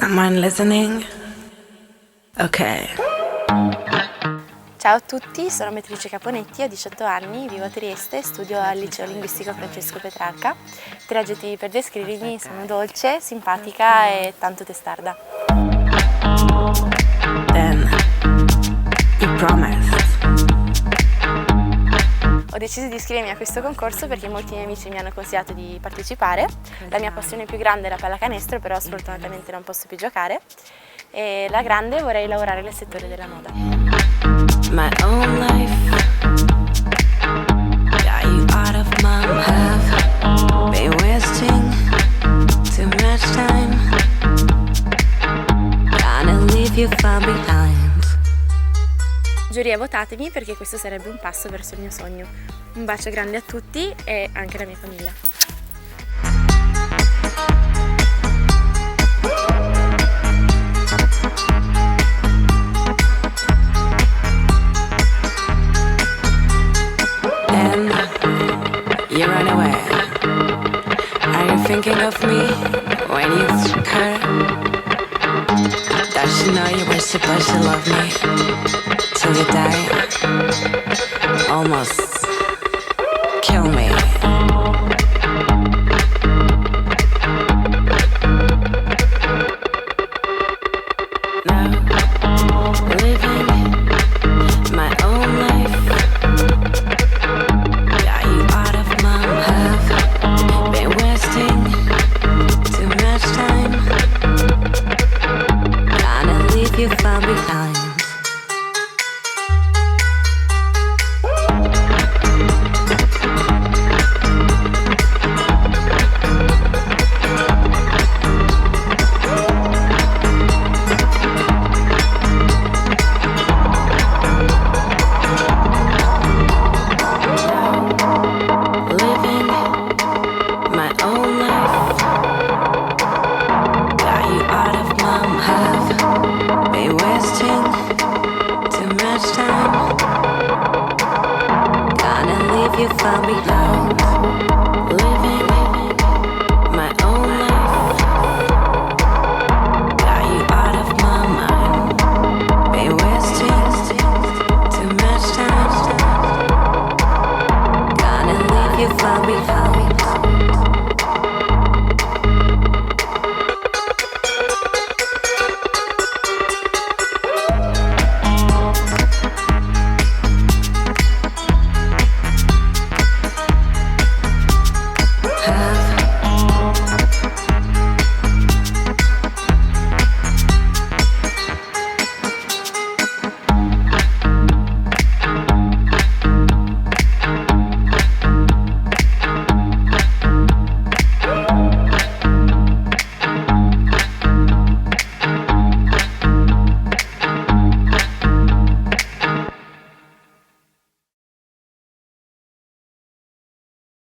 Someone listening? Ok. Ciao a tutti, sono Beatrice Caponetti, ho 18 anni, vivo a Trieste e studio al liceo linguistico Francesco Petrarca. Tre aggettivi per descrivermi sono dolce, simpatica e tanto testarda. Then you promised. Ho deciso di iscrivermi a questo concorso perché molti miei amici mi hanno consigliato di partecipare. La mia passione più grande era pallacanestro, però sfortunatamente non posso più giocare. E la grande vorrei lavorare nel settore della moda. My own life. Got you out of my have been wasting too much time. Gonna leave you far behind. Giuria, votatemi perché questo sarebbe un passo verso il mio sogno. Un bacio grande a tutti e anche alla mia famiglia. And you run away. Are you thinking of me when you took her? Does she know you were supposed to love me till you die? Almost kill me. Now living my own life. Got you out of my have been wasting too much time. Gonna leave you far behind. Living my own life. Got you out of my have been wasting too much time. Gonna leave you far behind. Living